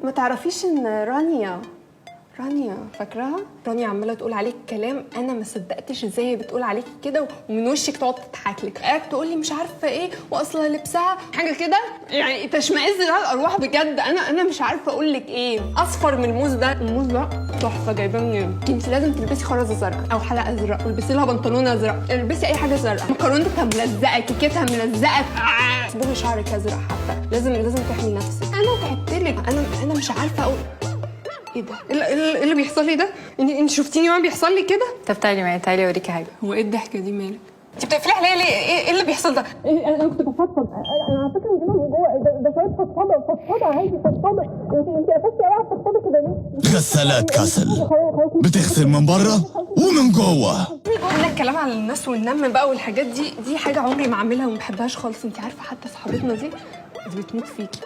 ما تعرفيش ان رانيا فاكراها؟ رانيا عماله تقول عليك كلام انا ما صدقتش ازاي هي بتقول عليك كده، ومن وشك تقعد تضحك لك، قاعد تقول لي مش عارفه ايه واصلا لبسها حاجه كده يعني تشمئز لها الارواح بجد. انا مش عارفه اقول لك ايه. اصفر من الموز ده، الموز ده تحفه جايباه منين؟ انت لازم تلبسي خرزه زرقاء او حلقه ازرق، والبسي لها بنطلون ازرق، البسي اي حاجه زرقاء، مكرونتها ملزقه، كيكتها ملزقه، صبغي شعرك ازرق حتى، لازم تحمي نفسك. انا تعبت لك، انا مش عارفه اقول ايه ده؟ ايه اللي بيحصل لي ده؟ انت شفتيني وانا بيحصل لي كده؟ طب تعالي معايا، تعالي اوريكي حاجه. هو ايه الضحكه دي مالك؟ انت بتقفلي عليا ليه؟ ايه اللي بيحصل ده؟ انا كنت بفضفض، انا على فكره من جوه ده شويه فضفضه عادي، فضفضه. انت قفلتي عليا فضفضه كده ليه؟ غسالات كاسل بتغسل من بره ومن جوه. انا الكلام على الناس والنم بقى والحاجات دي حاجه عمري ما اعملها وما بحبهاش خالص. انت عارفه حتى صاحبتنا دي بتموت فيكي.